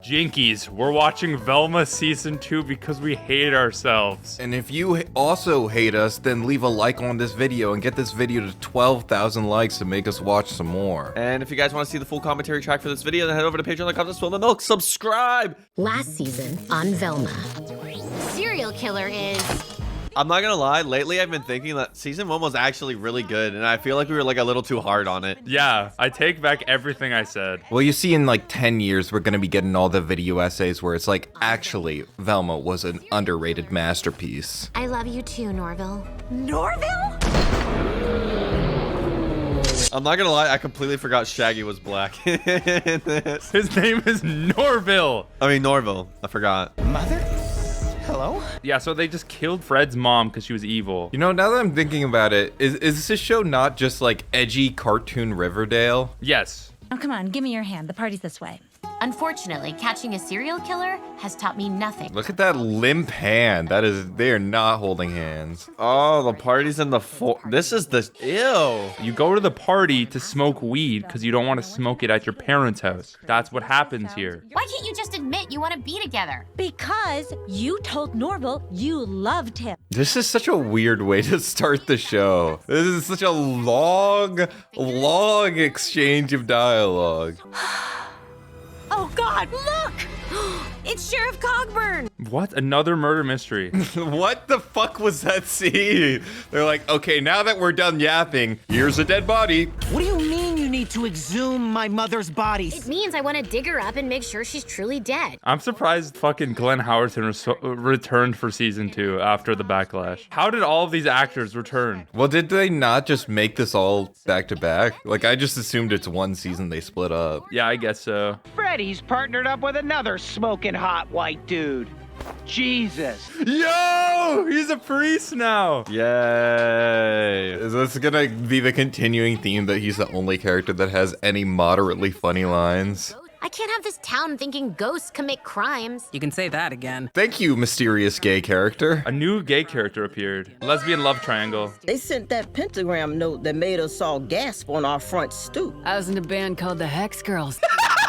Jinkies, we're watching Velma Season 2 because we hate ourselves. And if you also hate us, then leave a like on this video and get this video to 12,000 likes to make us watch some more. And if you guys want to see the full commentary track for this video, then head over to Patreon.com/Spill the Milk. Subscribe! Last season on Velma. Serial killer is... I'm not gonna lie, lately I've been thinking that season 1 was actually really good, and I feel like we were like a little too hard on it. Yeah, I take back everything I said. Well, you see, in like 10 years, we're gonna be getting all the video essays where it's like, actually, Velma was an underrated masterpiece. I love you too, Norville. Norville? I'm not gonna lie, I completely forgot Shaggy was black in this. His name is Norville. Norville. I forgot. Mother? Hello? Yeah, so they just killed Fred's mom because she was evil. You know, now that I'm thinking about it, is this show not just like edgy cartoon Riverdale? Yes. Oh, come on, give me your hand. The party's this way. Unfortunately, catching a serial killer has taught me nothing. Look at that limp hand. They are not holding hands. Oh, the party's in the this is the... Ew. You go to the party to smoke weed because you don't want to smoke it at your parents' house. That's what happens here. Why can't you just admit you want to be together? Because you told Norville you loved him. This is such a weird way to start the show. This is such a long exchange of dialogue. Oh, God, look! It's Sheriff Cogburn! What? Another murder mystery. What the fuck was that scene? They're like, okay, now that we're done yapping, here's a dead body. What do you mean you need to exhume my mother's body? It means I want to dig her up and make sure she's truly dead. I'm surprised fucking Glenn Howerton returned for season 2 after the backlash. How did all of these actors return? Well, did they not just make this all back to back? Like, I just assumed it's one season they split up. Yeah, I guess so. Freddy's partnered up with another smoking hot white dude. Jesus. Yo! He's a priest now! Yay. Is this gonna be the continuing theme that he's the only character that has any moderately funny lines? I can't have this town thinking ghosts commit crimes. You can say that again. Thank you, mysterious gay character. A new gay character appeared. Lesbian love triangle. They sent that pentagram note that made us all gasp on our front stoop. I was in a band called the Hex Girls.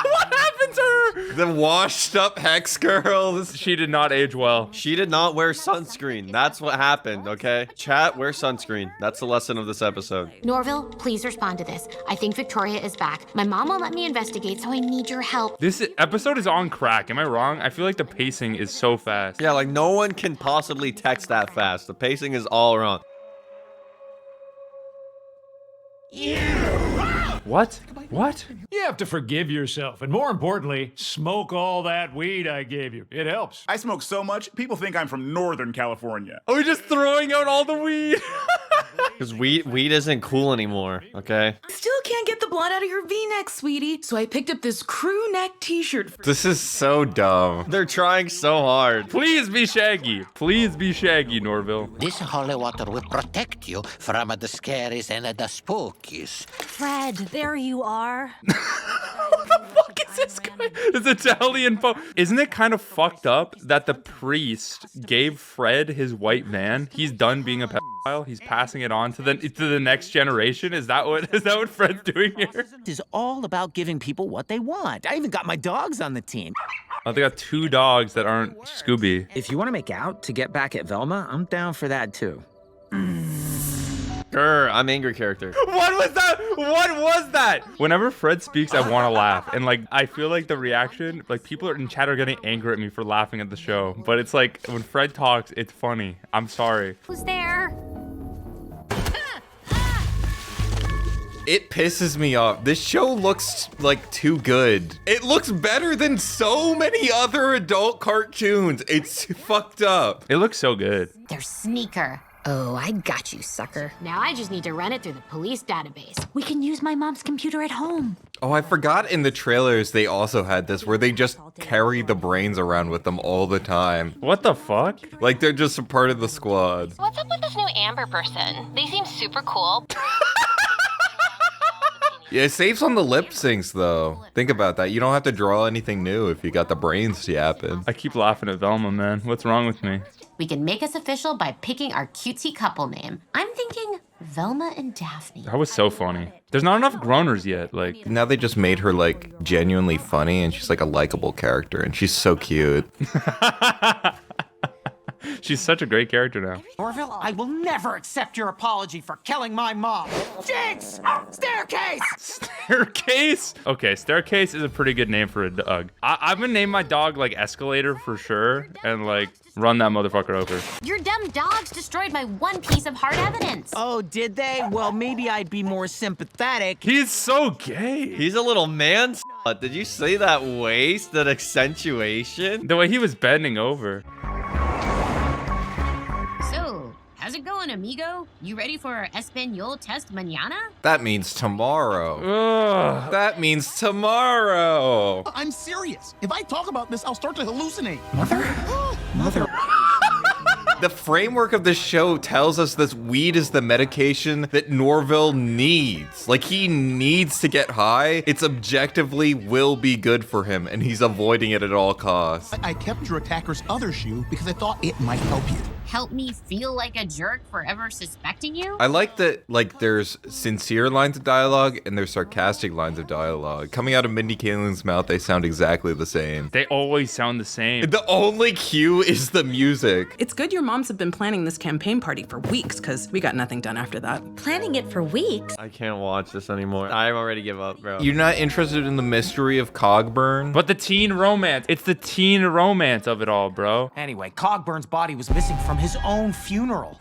What happened to her? The washed up Hex Girls. She did not age well. She did not wear sunscreen. That's what happened, okay? Chat, wear sunscreen. That's the lesson of this episode. Norville, please respond to this. I think Victoria is back. My mom won't let me investigate, so I need your help. This episode is on crack. Am I wrong? I feel like the pacing is so fast. Yeah, like no one can possibly text that fast. The pacing is all wrong. What? What? You have to forgive yourself, and more importantly, smoke all that weed I gave you. It helps. I smoke so much, people think I'm from Northern California. Are we just throwing out all the weed? Because weed isn't cool anymore, okay? Still can't get the blood out of your V-neck, sweetie. So I picked up this crew neck t-shirt. This is so dumb. They're trying so hard. Please be Shaggy. Please be Shaggy, Norville. This holy water will protect you from the scaries and the spookies. Fred, there you are. What the fuck is this guy? This Italian Isn't it kind of fucked up that the priest gave Fred his white van? He's done being a pedophile. He's passing it on to the next generation. Is that what Fred's doing here? It is all about giving people what they want. I even got my dogs on the team. Oh, they got 2 dogs that aren't Scooby. If you want to make out to get back at Velma, I'm down for that too. Grr, I'm angry character. What was that? What was that? Whenever Fred speaks, I want to laugh. And like, I feel like the reaction, like people in chat are getting angry at me for laughing at the show. But it's like, when Fred talks, it's funny. I'm sorry. Who's there? It pisses me off. This show looks like too good. It looks better than so many other adult cartoons. It's fucked up. It looks so good. There's Sneaker. Oh, I got you, sucker. Now I just need to run it through the police database. We can use my mom's computer at home. Oh, I forgot in the trailers they also had this where they just carry the brains around with them all the time. What the fuck? Like they're just a part of the squad. What's up with this new Amber person? They seem super cool. Yeah, it saves on the lip syncs though. Think about that. You don't have to draw anything new if you got the brains yapping. I keep laughing at Velma, man. What's wrong with me? We can make us official by picking our cutesy couple name. I'm thinking Velma and Daphne. That was so funny. There's not enough groaners yet. Like, Now they just made her like genuinely funny, and she's like a likable character, and she's so cute. she's such a great character now. Norville, I will never accept your apology for killing my mom. Jinx! Staircase! Staircase? Okay, Staircase is a pretty good name for a dog. I'm gonna name my dog like Escalator for sure, and like run that motherfucker over. Your dumb dogs destroyed my one piece of hard evidence. Oh, did they? Well, maybe I'd be more sympathetic. He's so gay. He's a little man. Did you see that waist, that accentuation? The way he was bending over. So, how's it going, amigo? You ready for our Espanol test mañana? That means tomorrow. Ugh. That means tomorrow. I'm serious. If I talk about this, I'll start to hallucinate. Mother. The framework of the show tells us this weed is the medication that Norville needs. Like, he needs to get high. It's objectively will be good for him, and he's avoiding it at all costs. I kept your attacker's other shoe because I thought it might help you. Help me feel like a jerk for ever suspecting you? I like that, like, there's sincere lines of dialogue and there's sarcastic lines of dialogue. Coming out of Mindy Kaling's mouth, they sound exactly the same. They always sound the same. The only cue is the music. It's good your moms have been planning this campaign party for weeks, because we got nothing done after that. Planning it for weeks? I can't watch this anymore. I already give up, bro. You're not interested in the mystery of Cogburn? But the teen romance. It's the teen romance of it all, bro. Anyway, Cogburn's body was missing from his own funeral.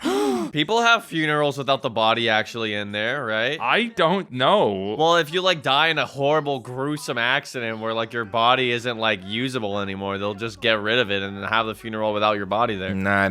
People have funerals without the body actually in there, right? I don't know. Well, if you like die in a horrible, gruesome accident where like your body isn't like usable anymore, they'll just get rid of it and have the funeral without your body there. Nah.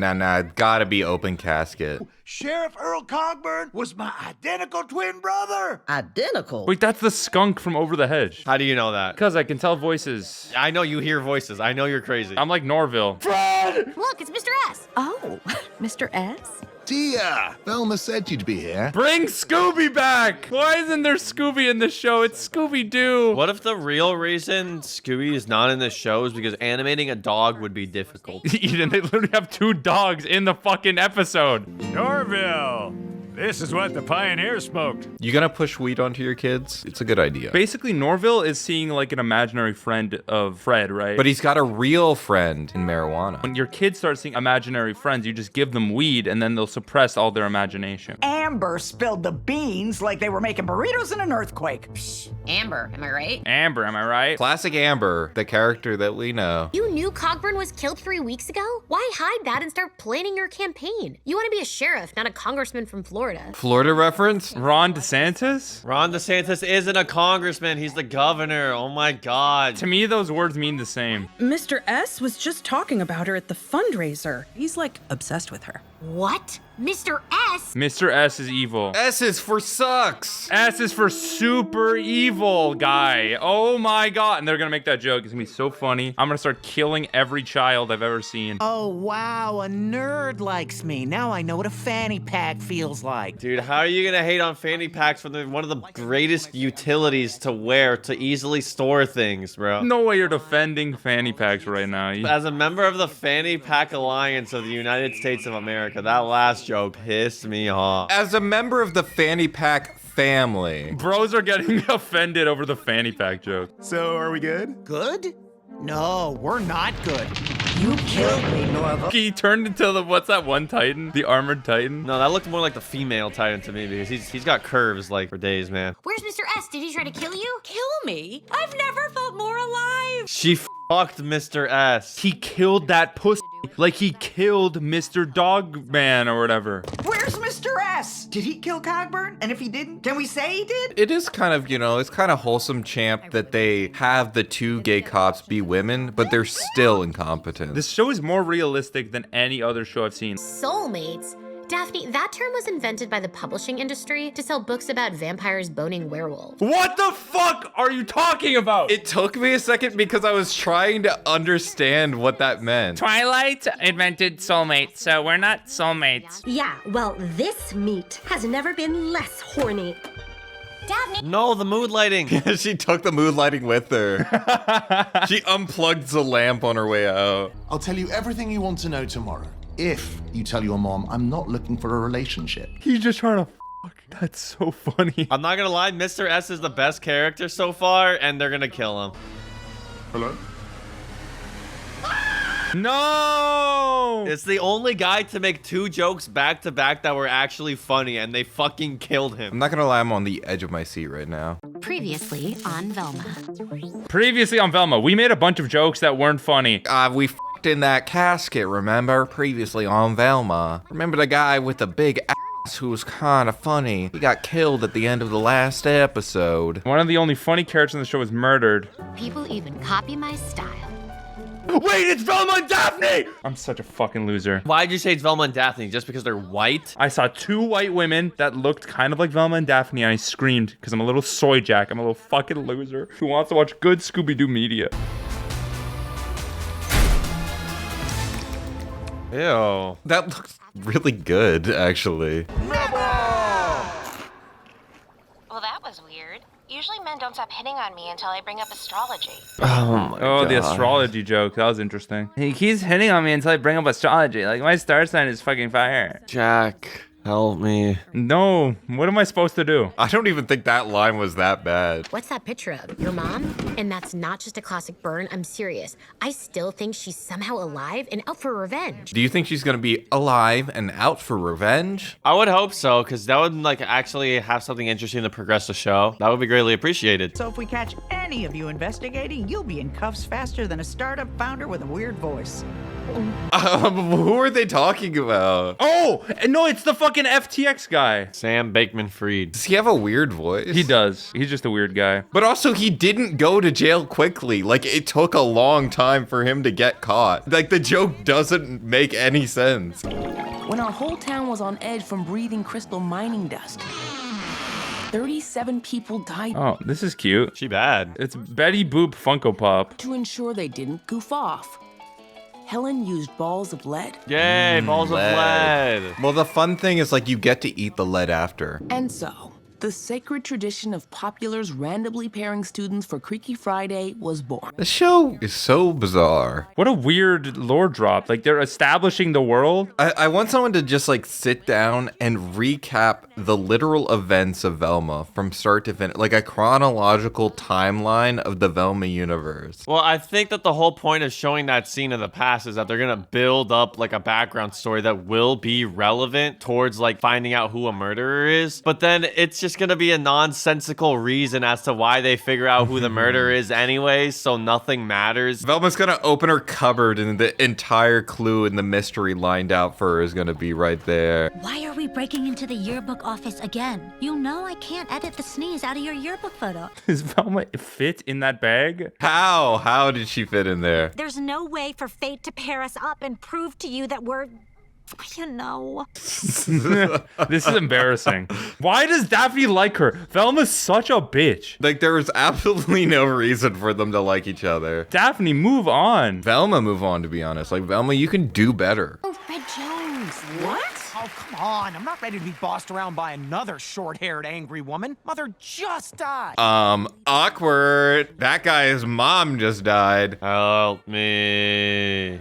Gotta be open casket. Sheriff Earl Cogburn was my identical twin brother. Identical? Wait, that's the skunk from Over the Hedge. How do you know that? Because I can tell voices. I know you hear voices. I know you're crazy. I'm like Norville. Fred! Look, it's Mr. S. Oh, Mr. S? Tia, Velma said you'd be here. Bring Scooby back! Why isn't there Scooby in the show? It's Scooby-Doo. What if the real reason Scooby is not in the show is because animating a dog would be difficult? Eden, they literally have 2 dogs in the fucking episode. Norville, this is what the pioneer smoked. You gonna push weed onto your kids? It's a good idea. Basically, Norville is seeing like an imaginary friend of Fred, right? But he's got a real friend in marijuana. When your kids start seeing imaginary friends, you just give them weed and then they'll suppress all their imagination. Amber spilled the beans like they were making burritos in an earthquake. Psh, Amber, am I right? Amber, am I right? Classic Amber, the character that we know. You knew Cogburn was killed 3 weeks ago? Why hide that and start planning your campaign? You want to be a sheriff, not a congressman from Florida. Florida reference? Ron DeSantis? Ron DeSantis isn't a congressman. He's the governor. Oh my God. To me, those words mean the same. Mr. S was just talking about her at the fundraiser. He's like obsessed with her. What? Mr. S? Mr. S is evil. S is for sucks. S is for super evil guy. Oh my God. And they're gonna make that joke. It's gonna be so funny. I'm gonna start killing every child I've ever seen. Oh, wow, a nerd likes me. Now I know what a fanny pack feels like. Dude, how are you gonna hate on fanny packs from one of the greatest utilities to wear to easily store things, bro? No way you're defending fanny packs right now. As a member of the Fanny Pack Alliance of the United States of America, that last joke pissed me off. As a member of the fanny pack family. Bros are getting offended over the fanny pack joke. So, are we good? Good? No, we're not good. You killed me, Norville. He turned into the, what's that one Titan? The armored Titan? No, that looked more like the female Titan to me because he's got curves like for days, man. Where's Mr. S? Did he try to kill you? Kill me? I've never felt more alive. She fucked Mr. S. He killed that pussy like he killed Mr. Dogman or whatever. Where's Mr. S? Did he kill Cogburn? And if he didn't, can we say he did? It is kind of, it's kind of wholesome, champ, that they have the 2 gay cops be women, but they're still incompetent. This show is more realistic than any other show I've seen. Soulmates? Daphne, that term was invented by the publishing industry to sell books about vampires boning werewolves. What the fuck are you talking about? It took me a second because I was trying to understand what that meant. Twilight invented soulmates, so we're not soulmates. Yeah, well, this meat has never been less horny. Daphne! No, the mood lighting. She took the mood lighting with her. She unplugged the lamp on her way out. I'll tell you everything you want to know tomorrow. If you tell your mom I'm not looking for a relationship. He's just trying to That's so funny. I'm not gonna lie, Mr. S is the best character so far, and they're gonna kill him. Hello? No! It's the only guy to make 2 jokes back to back that were actually funny, and they fucking killed I'm him. not gonna lie, I'm on the edge of my seat right now. Previously on Velma. Previously on Velma, we made a bunch of jokes that weren't funny. We f***ed in that casket, remember? Previously on Velma. Remember the guy with the big ass who was kind of funny? He got killed at the end of the last episode. One of the only funny characters in the show was murdered. People even copy my style. Wait, it's Velma and Daphne! I'm such a fucking loser. Why'd you say it's Velma and Daphne? Just because they're white? I saw 2 white women that looked kind of like Velma and Daphne, and I screamed because I'm a little soy jack. I'm a little fucking loser who wants to watch good Scooby-Doo media. Ew. That looks really good, actually. Well, that was weird. Usually men don't stop hitting on me until I bring up astrology. Oh my god. The astrology joke. That was interesting. He keeps hitting on me until I bring up astrology. Like, my star sign is fucking fire. Jack, help me. No. What am I supposed to do? I don't even think that line was that bad. What's that picture of? Your mom? And that's not just a classic burn, I'm serious. I still think she's somehow alive and out for revenge. Do you think she's gonna be alive and out for revenge? I would hope so, because that would like actually have something interesting to progress the show. That would be greatly appreciated. So if we catch any of you investigating, you'll be in cuffs faster than a startup founder with a weird voice. Who are they talking about? Oh, no, it's the fucking FTX guy. Sam Bankman-Fried. Does he have a weird voice? He does. He's just a weird guy. But also, he didn't go to jail quickly. Like, it took a long time for him to get caught. Like, the joke doesn't make any sense. When our whole town was on edge from breathing crystal mining dust, 37 people died. Oh, this is cute. She bad. It's Betty Boop Funko Pop. To ensure they didn't goof off, Helen used balls of lead. Yay, balls of lead. Well, the fun thing is, like, you get to eat the lead after. And so, the sacred tradition of Popular's randomly pairing students for Creaky Friday was born. The show is so bizarre. What a weird lore drop. Like, they're establishing the world. I want someone to just, like, sit down and recap the literal events of Velma from start to finish. Like, a chronological timeline of the Velma universe. Well, I think that the whole point of showing that scene in the past is that they're gonna build up like a background story that will be relevant towards like finding out who a murderer is. But then it's just gonna be a nonsensical reason as to why they figure out who the murderer is anyways, so nothing matters. Velma's gonna open her cupboard and the entire clue and the mystery lined out for her is gonna be right there. Why are we breaking into the yearbook office again? You know I can't edit the sneeze out of your yearbook photo. Does Velma fit in that bag? How? How did she fit in there? There's no way for fate to pair us up and prove to you that we're, you know. This is embarrassing. Why does Daphne like her? Velma's such a bitch. Like, there was absolutely no reason for them to like each other. Daphne, move on. Velma, move on, to be honest. Like, Velma, you can do better. Oh, Fred Jones. What? Oh, come on. I'm not ready to be bossed around by another short-haired angry woman. Mother just died. Awkward. That guy's mom just died. Help me.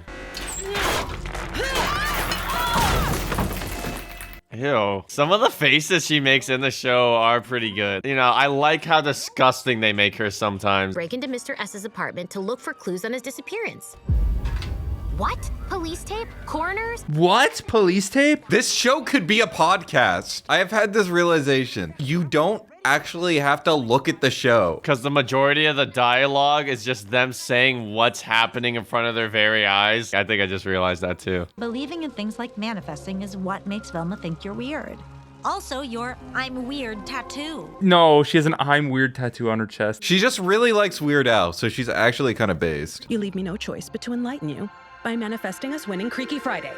Ew. Some of the faces she makes in the show are pretty good. You know, I like how disgusting they make her sometimes. Break into Mr. S's apartment to look for clues on his disappearance. What? Police tape? Coroners? What? Police tape? This show could be a podcast. I have had this realization. You don't actually have to look at the show. Because the majority of the dialogue is just them saying what's happening in front of their very eyes. I think I just realized that too. Believing in things like manifesting is what makes Velma think you're weird. Also, your I'm weird tattoo. No, she has an I'm weird tattoo on her chest. She just really likes Weird Al, so she's actually kind of based. You leave me no choice but to enlighten you by manifesting us winning Creaky Friday.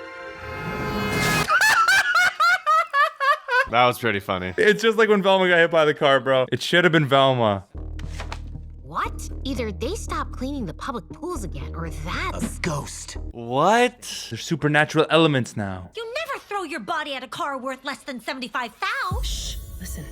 That was pretty funny. It's just like when Velma got hit by the car, bro. It should have been Velma. What? Either they stop cleaning the public pools again, or that's a ghost. What? There's supernatural elements now. You never throw your body at a car worth less than 75,000. Shh, listen.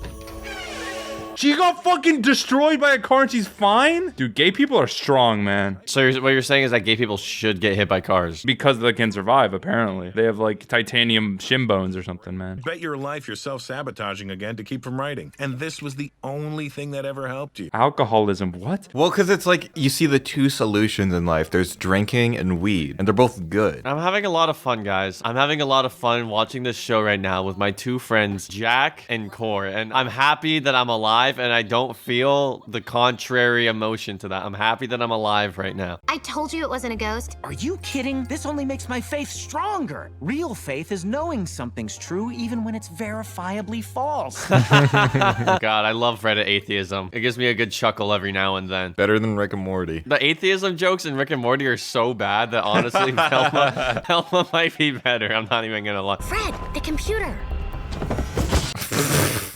She got fucking destroyed by a car and she's fine? Dude, gay people are strong, man. So what you're saying is that gay people should get hit by cars? Because they can survive, apparently. They have like titanium shin bones or something, man. Bet your life you're self-sabotaging again to keep from writing. And this was the only thing that ever helped you. Alcoholism, what? Well, because it's like you see the two solutions in life. There's drinking and weed, and they're both good. I'm having a lot of fun, guys. I'm having a lot of fun watching this show right now with my two friends, Jack and Core. And I'm happy that I'm alive and I don't feel the contrary emotion to that. I'm happy that I'm alive right now. I told you it wasn't a ghost. Are you kidding? This only makes my faith stronger. Real faith is knowing something's true even when it's verifiably false. God, I love Reddit atheism. It gives me a good chuckle every now and then. Better than Rick and Morty. The atheism jokes in Rick and Morty are so bad that honestly, Velma might be better. I'm not even gonna lie. Fred, the computer.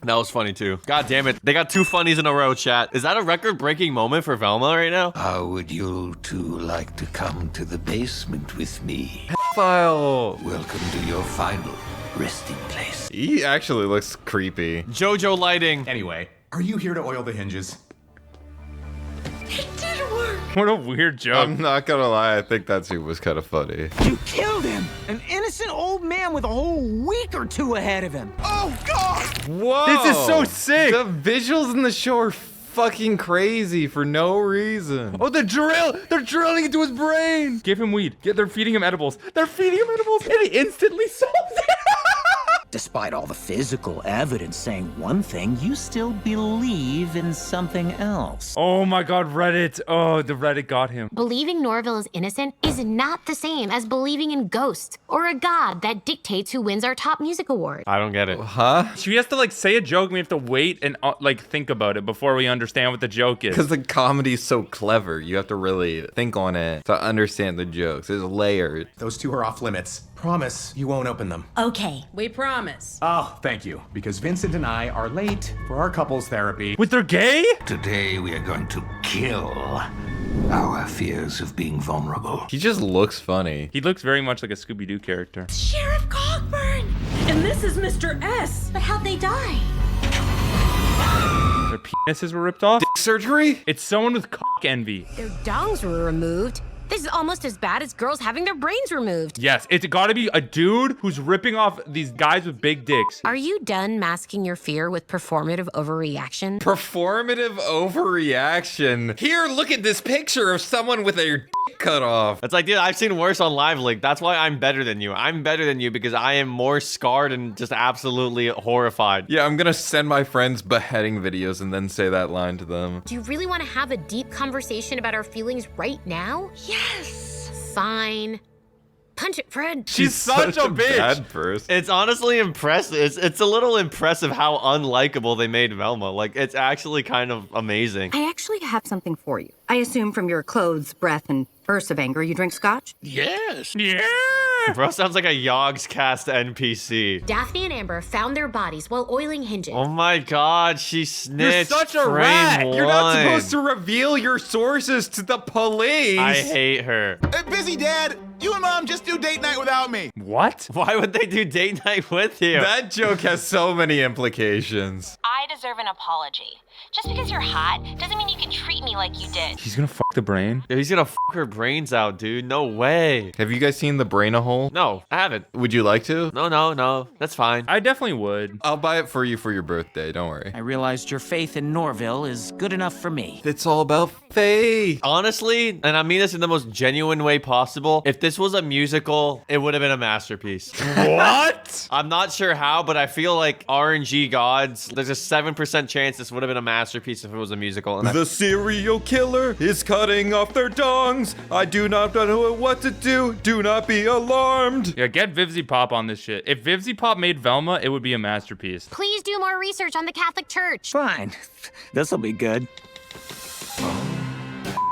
That was funny too. God damn it. They got two funnies in a row, chat. Is that a record-breaking moment for Velma right now? How would you two like to come to the basement with me? File. Welcome to your final resting place. He actually looks creepy. JoJo lighting. Anyway, are you here to oil the hinges? It did work. What a weird joke. I'm not gonna lie, I think that scene was kind of funny. You killed him! An innocent old man with a whole week or two ahead of him. Oh, God! Whoa! This is so sick! The visuals in the show are fucking crazy for no reason. Oh, the drill! They're drilling into his brain! Give him weed. They're feeding him edibles. They're feeding him edibles, and he instantly solves it! Despite all the physical evidence saying one thing, you still believe in something else. Oh my god, Reddit. Oh, the Reddit got him. Believing Norville is innocent is not the same as believing in ghosts or a god that dictates who wins our top music award. I don't get it. Huh? She has to like say a joke and we have to wait and like think about it before we understand what the joke is. Because the comedy's so clever. You have to really think on it to understand the jokes. There's layered. Those two are off limits. Promise you won't open them. Okay, we promise. Oh, thank you. Because Vincent and I are late for our couples therapy. With their gay? Today we are going to kill our fears of being vulnerable. He just looks funny. He looks very much like a Scooby-Doo character. Sheriff Cockburn. And this is Mr. S. But how'd they die? Their penises were ripped off? Dick surgery? It's someone with cock envy. Their dongs were removed. This is almost as bad as girls having their brains removed. Yes, it's gotta be a dude who's ripping off these guys with big dicks. Are you done masking your fear with performative overreaction? Performative overreaction. Here, look at this picture of someone with their dick cut off. It's like, dude, I've seen worse on Live Leak. That's why I'm better than you. I'm better than you because I am more scarred and just absolutely horrified. Yeah, I'm gonna send my friends beheading videos and then say that line to them. Do you really want to have a deep conversation about our feelings right now? Yes. Fine. Punch it, Fred. She's such a bitch. Bad person. It's honestly impressive. It's a little impressive how unlikable they made Velma. Like, it's actually kind of amazing. I actually have something for you. I assume from your clothes, breath, and bursts of anger, you drink scotch? Yes. Yeah. Bro sounds like a Yogg's cast NPC. Daphne and Amber found their bodies while oiling hinges. Oh my god, she snitched. You're such a frame rat. one. You're not supposed to reveal your sources to the police. I hate her. Hey, busy dad. You and mom just do date night without me. What? Why would they do date night with you? That joke has so many implications. I deserve an apology. Just because you're hot doesn't mean you can treat me like you did. He's gonna fuck the brain? He's gonna fuck her brains out, dude. No way. Have you guys seen The Brain-a-Hole? No, I haven't. Would you like to? No. That's fine. I definitely would. I'll buy it for you for your birthday. Don't worry. I realized your faith in Norville is good enough for me. It's all about faith. Honestly, and I mean this in the most genuine way possible, if this was a musical, it would have been a masterpiece. What? I'm not sure how, but I feel like RNG gods, there's a 7% chance this would have been a masterpiece if it was a musical. And The serial killer is cutting off their dongs. I do not know what to do. Do not be alarmed. Yeah, get Vivzy Pop on this shit. If Vivzy Pop made Velma, it would be a masterpiece. Please do more research on the Catholic Church. Fine. This'll be good.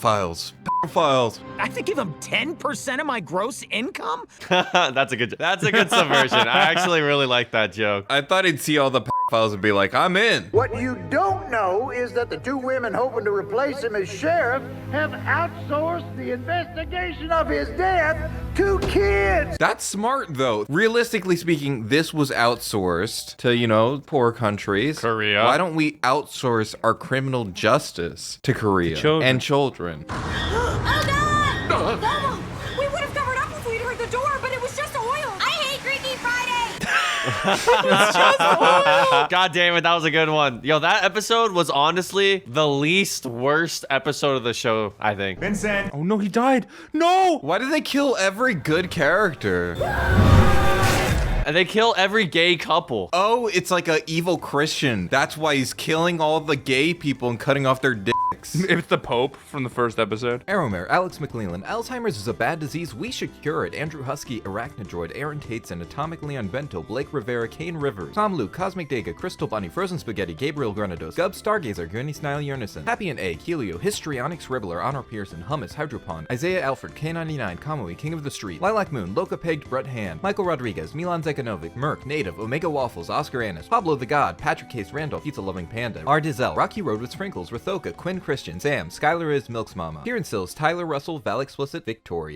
Files. I have to give him 10% of my gross income? That's a good subversion. I actually really like that joke. I thought he'd see all the Files would be like, I'm in. What you don't know is that the two women hoping to replace him as sheriff have outsourced the investigation of his death to kids. That's smart, though. Realistically speaking, this was outsourced to, you know, poor countries. Korea. Why don't we outsource our criminal justice to Korea and children? Oh, God! Velma! We would have covered up if we'd heard the door, but it was just oil. I hate Freaky Friday! God damn it, that was a good one. Yo, that episode was honestly the least worst episode of the show, I think. Vincent! Oh no, he died. No! Why did they kill every good character? And they kill every gay couple. Oh, it's like a evil Christian. That's why he's killing all the gay people and cutting off their dicks. It's the Pope from the first episode. Arrowmare, Alex McLeland. Alzheimer's is a bad disease. We should cure it. Andrew Husky, Arachnidroid, Aaron Tateson, Atomic Leon Bento, Blake Rivera, Kane Rivers, Tom Luke, Cosmic Dega, Crystal Bunny, Frozen Spaghetti, Gabriel Granados, Gub, Stargazer, Gurney Snile Yernison, Happy and Egg, Helio, Histrionics, Ribbler, Honor Pearson, Hummus, Hydropon, Isaiah Alfred, K99, Kamui, King of the Street, Lilac Moon, Loca Pegged, Brett Hand, Michael Rodriguez, Milan Zekanovic, Merc, Native, Omega Waffles, Oscar Annis, Pablo the God, Patrick Case Randolph, Pizza Loving Panda, R. Dizel, Rocky Road with Sprinkles, Rathoka, Quinn Christian, Sam, Skylar is Milk's Mama, Kieran Sills, Tyler Russell, Val Explicit, Victoria.